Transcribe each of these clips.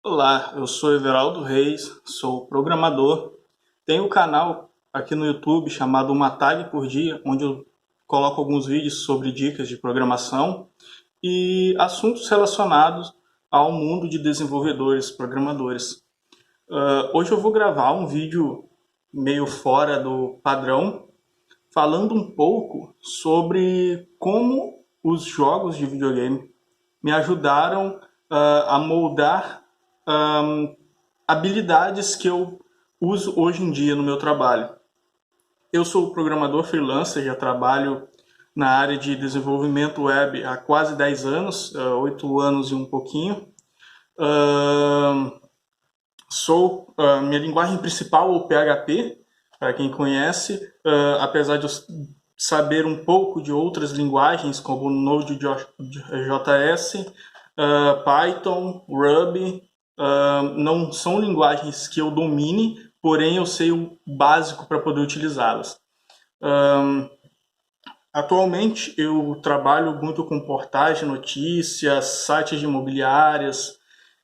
Olá, eu sou Everaldo Reis, sou programador. Tenho um canal aqui no YouTube chamado Uma Tag por Dia, onde eu coloco alguns vídeos sobre dicas de programação e assuntos relacionados ao mundo de desenvolvedores, programadores. Hoje eu vou gravar um vídeo meio fora do padrão, falando um pouco sobre como os jogos de videogame me ajudaram a moldar habilidades que eu uso hoje em dia no meu trabalho. Eu sou programador freelancer, já trabalho na área de desenvolvimento web há quase 10 anos, 8 anos e um pouquinho. Minha linguagem principal é o PHP, para quem conhece, apesar de eu saber um pouco de outras linguagens, como Node.js, Python, Ruby. Não são linguagens que eu domine, porém eu sei o básico para poder utilizá-las. Atualmente eu trabalho muito com portais notícias, sites de imobiliárias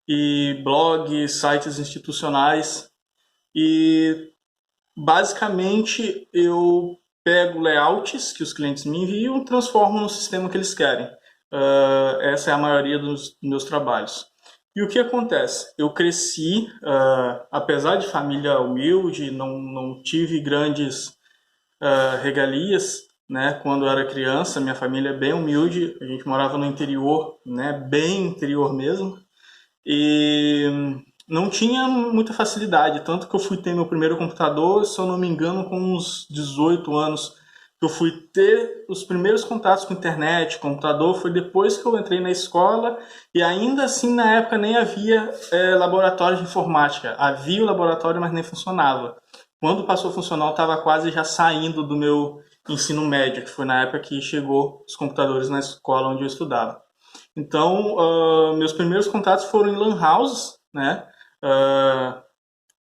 e blogs, sites institucionais, e basicamente eu pego layouts que os clientes me enviam e transformo no sistema que eles querem. Essa é a maioria dos meus trabalhos. E o que acontece? Eu cresci, apesar de família humilde, não tive grandes regalias, né? Quando eu era criança, minha família é bem humilde, a gente morava no interior, né? Bem interior mesmo, e não tinha muita facilidade, tanto que eu fui ter meu primeiro computador, se eu não me engano, com uns 18 anos. Eu fui ter os primeiros contatos com internet, computador, foi depois que eu entrei na escola, e ainda assim na época nem havia laboratório de informática. Havia o laboratório, mas nem funcionava. Quando passou a funcionar, eu estava quase já saindo do meu ensino médio, que foi na época que chegou os computadores na escola onde eu estudava. Então, meus primeiros contatos foram em lan houses, né?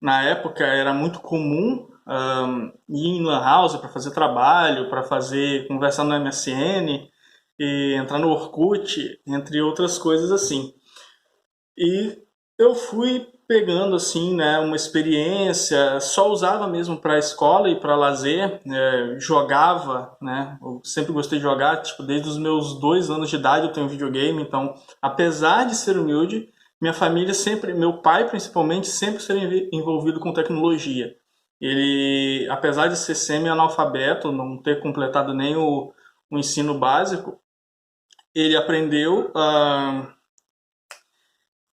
Na época era muito comum ir em lan house para fazer trabalho, para conversar no MSN, e entrar no Orkut, entre outras coisas assim. E eu fui pegando assim, né, uma experiência, só usava mesmo para escola e para lazer, jogava, né, eu sempre gostei de jogar, tipo, desde os meus 2 anos de idade eu tenho videogame, então, apesar de ser humilde, minha família sempre, meu pai principalmente, sempre esteve envolvido com tecnologia. Ele, apesar de ser semi-analfabeto, não ter completado nem o ensino básico, ele aprendeu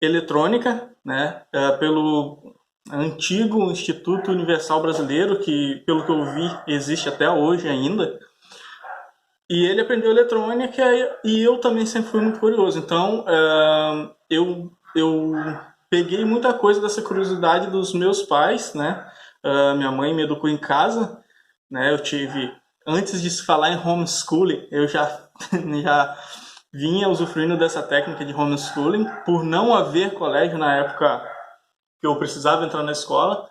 eletrônica, né, pelo antigo Instituto Universal Brasileiro, que, pelo que eu vi, existe até hoje ainda. E ele aprendeu eletrônica e eu também sempre fui muito curioso. Então, eu peguei muita coisa dessa curiosidade dos meus pais, né? Minha mãe me educou em casa, né? Antes de se falar em homeschooling, eu já vinha usufruindo dessa técnica de homeschooling, por não haver colégio na época que eu precisava entrar na escola.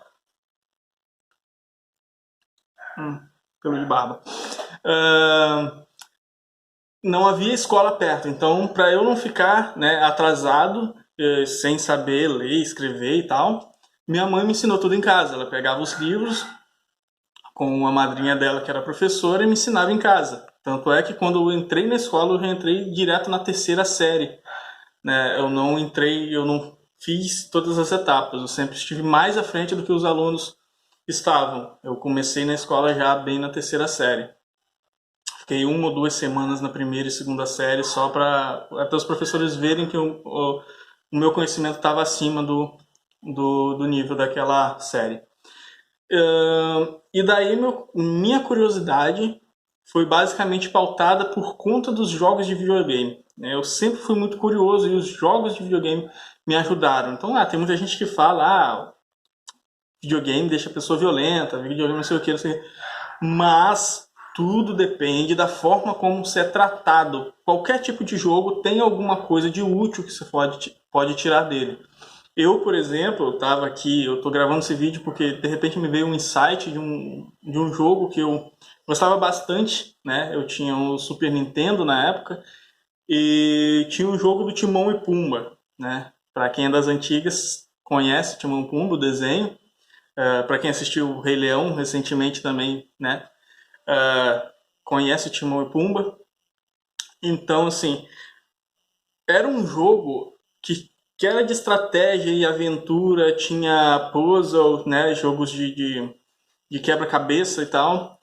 Pelo de barba. Não havia escola perto, então para eu não ficar, né, atrasado, sem saber ler, escrever e tal, minha mãe me ensinou tudo em casa. Ela pegava os livros com a madrinha dela, que era professora, e me ensinava em casa. Tanto é que quando eu entrei na escola, eu já entrei direto na terceira série, né? Eu não fiz todas as etapas, eu sempre estive mais à frente do que os alunos estavam. Eu comecei na escola já bem na terceira série. Fiquei 1 ou 2 semanas na primeira e segunda série só para até os professores verem que o meu conhecimento estava acima do nível daquela série. E daí minha curiosidade foi basicamente pautada por conta dos jogos de videogame. Eu sempre fui muito curioso e os jogos de videogame me ajudaram. Então, tem muita gente que fala, videogame deixa a pessoa violenta, videogame não sei o que, não sei o que. Mas tudo depende da forma como você é tratado. Qualquer tipo de jogo tem alguma coisa de útil que você pode tirar dele. Eu, por exemplo, eu tô gravando esse vídeo porque de repente me veio um insight de um jogo que eu gostava bastante, né? Eu tinha o Super Nintendo na época e tinha um jogo do Timão e Pumba, né? Para quem é das antigas, conhece Timão e Pumba, o desenho. Para quem assistiu o Rei Leão recentemente também, né? Conhece Timão e Pumba. Então, assim, era um jogo que era de estratégia e aventura, tinha puzzle, né? Jogos de quebra-cabeça e tal.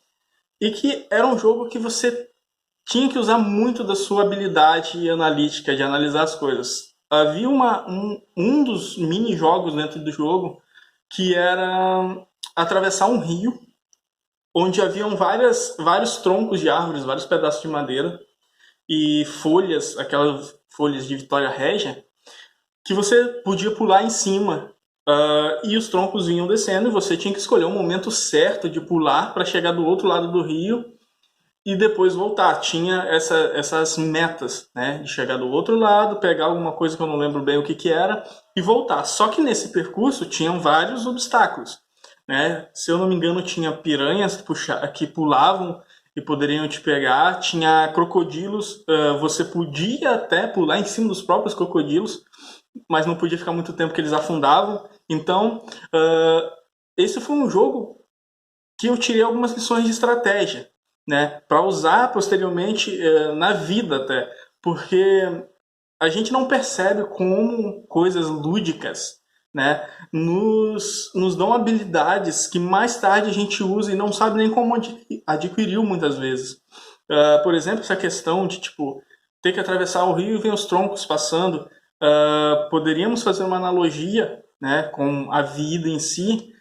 E que era um jogo que você tinha que usar muito da sua habilidade analítica, de analisar as coisas. Havia um dos mini-jogos dentro do jogo que era atravessar um rio, onde haviam vários troncos de árvores, vários pedaços de madeira e folhas, aquelas folhas de Vitória Régia, que você podia pular em cima. E os troncos vinham descendo e você tinha que escolher o momento certo de pular para chegar do outro lado do rio e depois voltar. Tinha essas metas, né? De chegar do outro lado, pegar alguma coisa que eu não lembro bem o que era e voltar. Só que nesse percurso tinham vários obstáculos, né? Se eu não me engano, tinha piranhas que pulavam e poderiam te pegar. Tinha crocodilos, você podia até pular em cima dos próprios crocodilos, mas não podia ficar muito tempo que eles afundavam. Então, esse foi um jogo que eu tirei algumas lições de estratégia, né, para usar posteriormente na vida até, porque a gente não percebe como coisas lúdicas, né, nos dão habilidades que mais tarde a gente usa e não sabe nem como adquiriu muitas vezes. Por exemplo, essa questão de tipo ter que atravessar o rio e ver os troncos passando. Poderíamos fazer uma analogia, né, com a vida em si,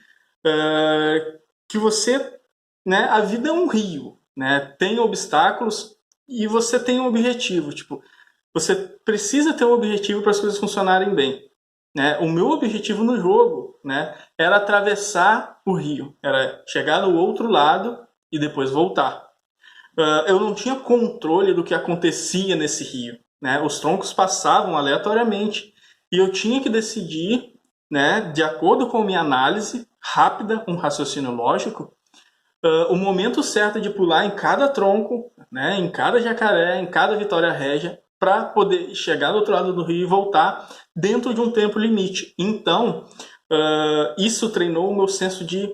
que você, né, a vida é um rio, né, tem obstáculos e você tem um objetivo, tipo, você precisa ter um objetivo para as coisas funcionarem bem, né? O meu objetivo no jogo, né, era atravessar o rio, era chegar no outro lado e depois voltar. Eu não tinha controle do que acontecia nesse rio, né? Os troncos passavam aleatoriamente e eu tinha que decidir, né, de acordo com a minha análise rápida, um raciocínio lógico, o momento certo de pular em cada tronco, né, em cada jacaré, em cada Vitória Régia, para poder chegar do outro lado do rio e voltar dentro de um tempo limite. Então, isso treinou o meu senso de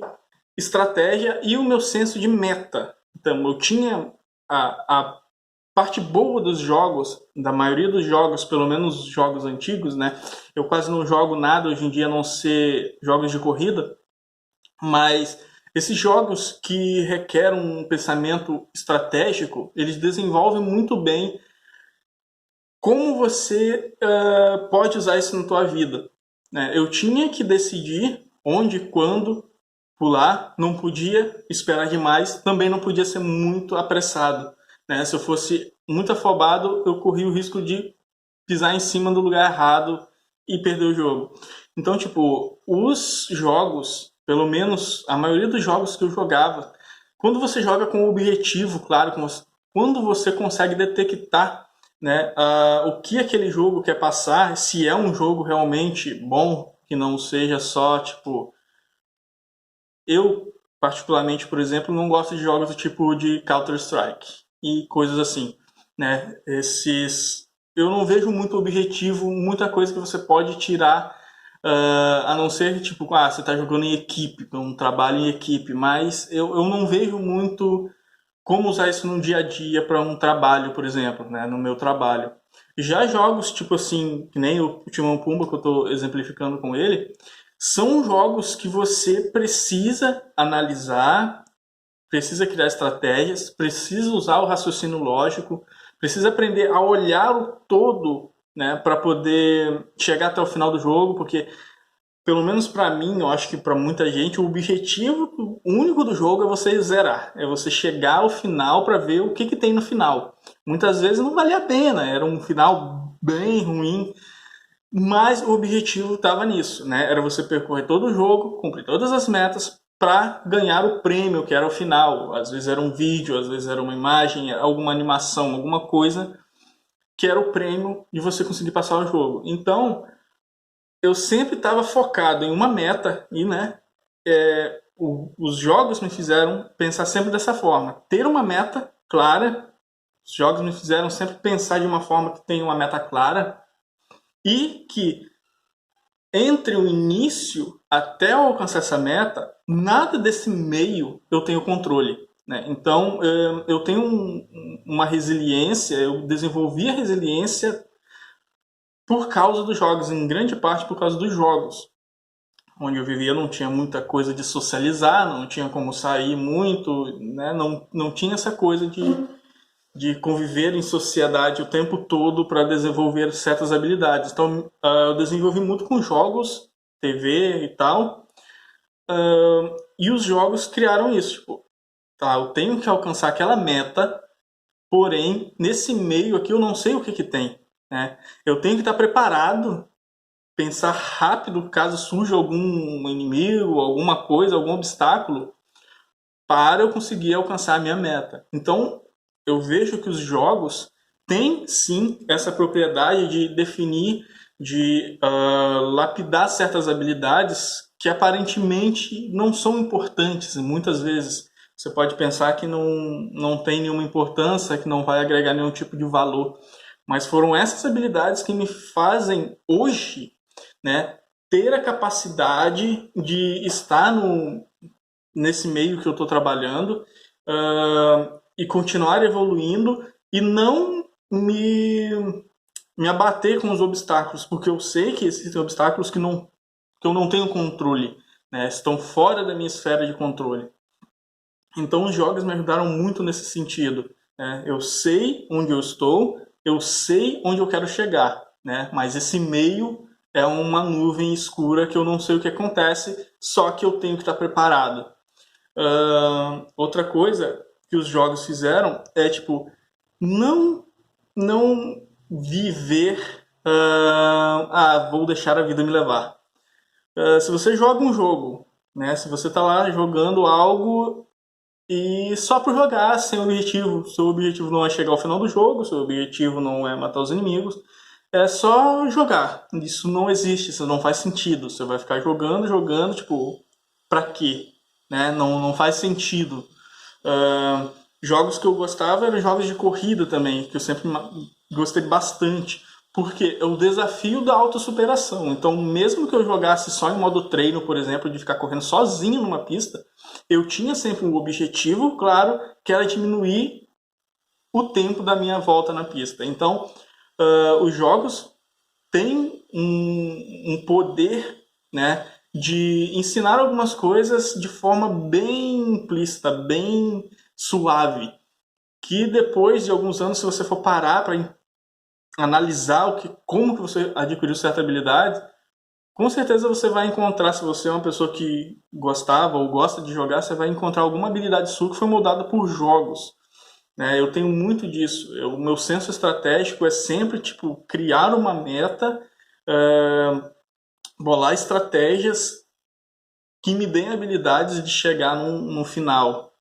estratégia e o meu senso de meta. Então, eu tinha a parte boa dos jogos, da maioria dos jogos, pelo menos os jogos antigos, né? Eu quase não jogo nada hoje em dia, a não ser jogos de corrida, mas esses jogos que requerem um pensamento estratégico, eles desenvolvem muito bem como você pode usar isso na tua vida, né? Eu tinha que decidir onde, quando pular, não podia esperar demais, também não podia ser muito apressado, né? Se eu fosse muito afobado, eu corria o risco de pisar em cima do lugar errado e perder o jogo. Então, tipo, os jogos, pelo menos a maioria dos jogos que eu jogava, quando você joga com o objetivo, claro, quando você consegue detectar, né, o que aquele jogo quer passar, se é um jogo realmente bom, que não seja só, tipo, eu, particularmente, por exemplo, não gosto de jogos do tipo de Counter-Strike e coisas assim, né? Eu não vejo muito objetivo, muita coisa que você pode tirar, a não ser tipo, você está jogando em equipe, um trabalho em equipe, mas eu não vejo muito como usar isso no dia a dia para um trabalho, por exemplo, né? No meu trabalho. Já jogos tipo assim, que nem o Timão Pumba que eu estou exemplificando com ele, são jogos que você precisa analisar, precisa criar estratégias, precisa usar o raciocínio lógico, precisa aprender a olhar o todo, né, para poder chegar até o final do jogo, porque pelo menos para mim, eu acho que para muita gente, o objetivo único do jogo é você zerar, é você chegar ao final para ver o que tem no final. Muitas vezes não valia a pena, era um final bem ruim, mas o objetivo estava nisso, né? Era você percorrer todo o jogo, cumprir todas as metas para ganhar o prêmio, que era o final. Às vezes era um vídeo, às vezes era uma imagem, alguma animação, alguma coisa que era o prêmio de você conseguir passar o jogo. Então, eu sempre estava focado em uma meta e, né, os jogos me fizeram pensar sempre dessa forma. Ter uma meta clara, os jogos me fizeram sempre pensar de uma forma que tem uma meta clara e que entre o início até eu alcançar essa meta, nada desse meio eu tenho controle, né? Então, eu tenho uma resiliência, eu desenvolvi a resiliência por causa dos jogos, em grande parte por causa dos jogos. Onde eu vivia não tinha muita coisa de socializar, não tinha como sair muito, né? Não tinha essa coisa de conviver em sociedade o tempo todo para desenvolver certas habilidades. Então, eu desenvolvi muito com jogos, TV e tal, e os jogos criaram isso. Tipo, tá, eu tenho que alcançar aquela meta, porém, nesse meio aqui eu não sei o que que tem, né? Eu tenho que estar preparado, pensar rápido caso surja algum inimigo, alguma coisa, algum obstáculo, para eu conseguir alcançar a minha meta. Então, eu vejo que os jogos têm sim essa propriedade de definir, de lapidar certas habilidades que aparentemente não são importantes. E muitas vezes você pode pensar que não tem nenhuma importância, que não vai agregar nenhum tipo de valor. Mas foram essas habilidades que me fazem hoje, né, ter a capacidade de estar nesse meio que eu estou trabalhando e continuar evoluindo e não me abater com os obstáculos, porque eu sei que existem obstáculos que eu não tenho controle, né? Estão fora da minha esfera de controle. Então os jogos me ajudaram muito nesse sentido, né? Eu sei onde eu estou, eu sei onde eu quero chegar, né? Mas esse meio é uma nuvem escura que eu não sei o que acontece, só que eu tenho que estar preparado. Outra coisa que os jogos fizeram é tipo não não viver vou deixar a vida me levar. Se você joga um jogo, né, se você tá lá jogando algo e só por jogar sem objetivo, seu objetivo não é chegar ao final do jogo, seu objetivo não é matar os inimigos, é só jogar. Isso não existe, isso não faz sentido. Você vai ficar jogando, tipo, pra quê? Né? Não faz sentido. Jogos que eu gostava eram jogos de corrida também, que eu sempre gostei bastante, porque é o desafio da autossuperação. Então, mesmo que eu jogasse só em modo treino, por exemplo, de ficar correndo sozinho numa pista, eu tinha sempre um objetivo, claro, que era diminuir o tempo da minha volta na pista. Então, os jogos têm um poder, né, de ensinar algumas coisas de forma bem implícita, bem suave, que depois de alguns anos, se você for parar para analisar como que você adquiriu certa habilidade, com certeza você vai encontrar, se você é uma pessoa que gostava ou gosta de jogar, você vai encontrar alguma habilidade sua que foi moldada por jogos. Né? Eu tenho muito disso. O meu senso estratégico é sempre tipo criar uma meta, bolar estratégias que me deem habilidades de chegar no final.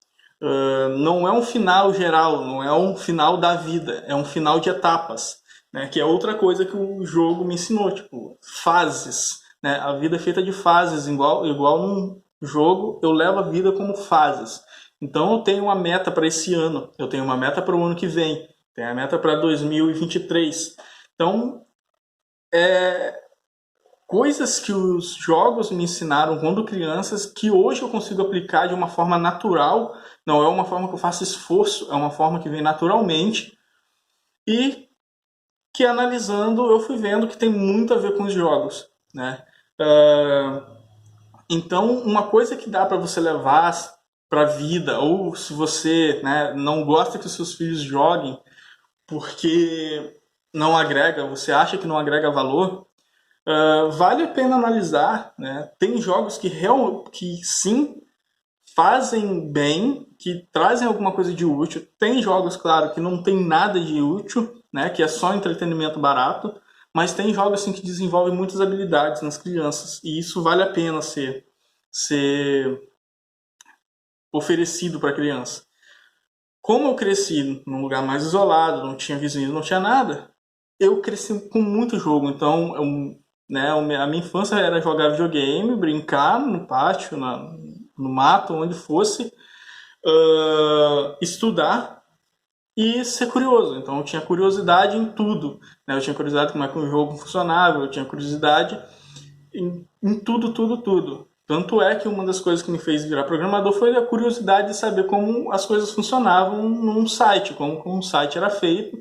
Não é um final geral, não é um final da vida, é um final de etapas, né? Que é outra coisa que o jogo me ensinou, tipo, fases. Né? A vida é feita de fases, igual num jogo, eu levo a vida como fases. Então eu tenho uma meta para esse ano, eu tenho uma meta para o ano que vem, tenho a meta para 2023. Então, coisas que os jogos me ensinaram quando crianças que hoje eu consigo aplicar de uma forma natural, não é uma forma que eu faço esforço, é uma forma que vem naturalmente e que analisando eu fui vendo que tem muito a ver com os jogos, né? Então, uma coisa que dá para você levar para a vida, ou se você, né, não gosta que os seus filhos joguem porque não agrega, você acha que não agrega valor, vale a pena analisar, né? Tem jogos que sim fazem bem, que trazem alguma coisa de útil. Tem jogos, claro, que não tem nada de útil, né? Que é só entretenimento barato. Mas tem jogos assim que desenvolvem muitas habilidades nas crianças e isso vale a pena ser oferecido para a criança. Como eu cresci num lugar mais isolado, não tinha vizinhos, não tinha nada, eu cresci com muito jogo. Então, né, a minha infância era jogar videogame, brincar no pátio, no mato, onde fosse, estudar e ser curioso. Então, eu tinha curiosidade em tudo. Né? Eu tinha curiosidade como é que um jogo funcionava, eu tinha curiosidade em tudo, tudo, tudo. Tanto é que uma das coisas que me fez virar programador foi a curiosidade de saber como as coisas funcionavam num site, como um site era feito.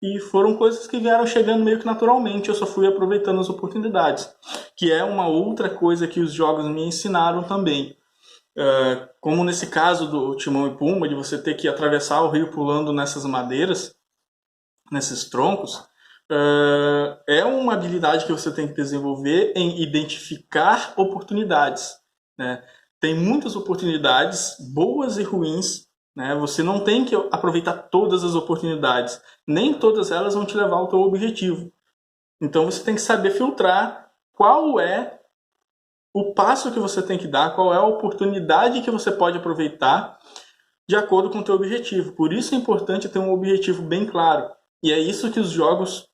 E foram coisas que vieram chegando meio que naturalmente, eu só fui aproveitando as oportunidades. Que é uma outra coisa que os jogos me ensinaram também. Como nesse caso do Timão e Pumba, de você ter que atravessar o rio pulando nessas madeiras, nesses troncos, é uma habilidade que você tem que desenvolver em identificar oportunidades, né? Tem muitas oportunidades, boas e ruins, né? Você não tem que aproveitar todas as oportunidades. Nem todas elas vão te levar ao teu objetivo. Então você tem que saber filtrar qual é o passo que você tem que dar, qual é a oportunidade que você pode aproveitar de acordo com o teu objetivo. Por isso é importante ter um objetivo bem claro. E é isso que os jogos,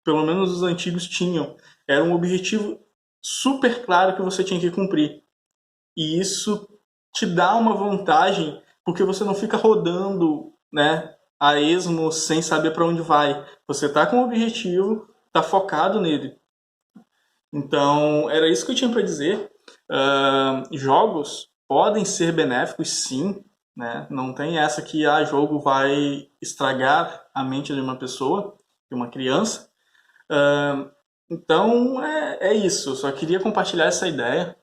pelo menos os antigos, tinham. Era um objetivo super claro que você tinha que cumprir. E isso te dá uma vantagem, porque você não fica rodando, né, a esmo sem saber para onde vai. Você está com um objetivo, está focado nele. Então, era isso que eu tinha para dizer. Jogos podem ser benéficos, sim, né? Não tem essa que jogo vai estragar a mente de uma pessoa, de uma criança. Então, é isso. Eu só queria compartilhar essa ideia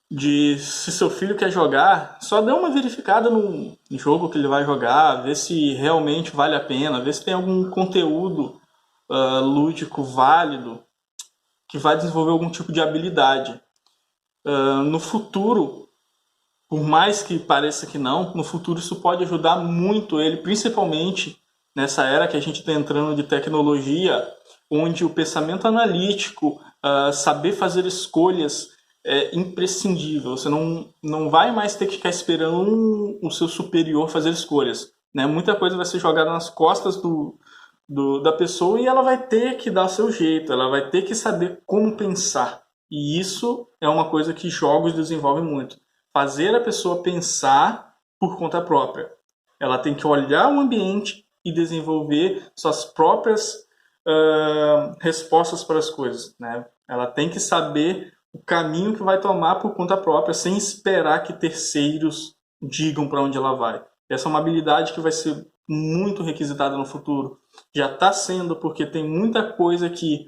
de, se seu filho quer jogar, só dê uma verificada no jogo que ele vai jogar, ver se realmente vale a pena, ver se tem algum conteúdo lúdico válido que vai desenvolver algum tipo de habilidade. No futuro, por mais que pareça que não, no futuro isso pode ajudar muito ele, principalmente nessa era que a gente está entrando de tecnologia, onde o pensamento analítico, saber fazer escolhas é imprescindível. Você não vai mais ter que ficar esperando o seu superior fazer escolhas, né? Muita coisa vai ser jogada nas costas da pessoa e ela vai ter que dar o seu jeito, ela vai ter que saber como pensar. E isso é uma coisa que jogos desenvolvem muito. Fazer a pessoa pensar por conta própria. Ela tem que olhar o ambiente e desenvolver suas próprias respostas para as coisas, né? Ela tem que saber o caminho que vai tomar por conta própria, sem esperar que terceiros digam para onde ela vai. Essa é uma habilidade que vai ser muito requisitada no futuro. Já está sendo, porque tem muita coisa que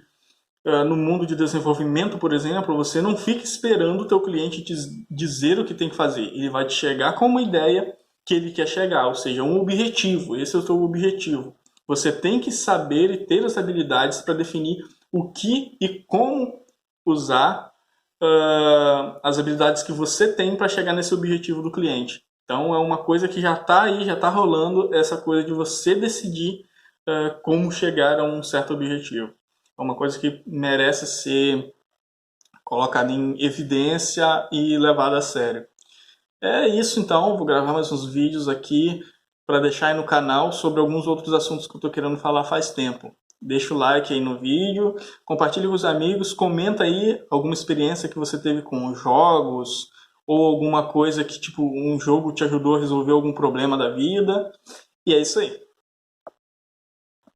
no mundo de desenvolvimento, por exemplo, você não fica esperando o teu cliente dizer o que tem que fazer. Ele vai te chegar com uma ideia que ele quer chegar, ou seja, um objetivo. Esse é o teu objetivo. Você tem que saber e ter as habilidades para definir o que e como usar as habilidades que você tem para chegar nesse objetivo do cliente. Então é uma coisa que já está aí, já está rolando, essa coisa de você decidir como chegar a um certo objetivo. É uma coisa que merece ser colocada em evidência e levada a sério. É isso então, vou gravar mais uns vídeos aqui para deixar aí no canal sobre alguns outros assuntos que eu estou querendo falar faz tempo. Deixa o like aí no vídeo, compartilhe com os amigos, comenta aí alguma experiência que você teve com jogos ou alguma coisa que, tipo, um jogo te ajudou a resolver algum problema da vida. E é isso aí.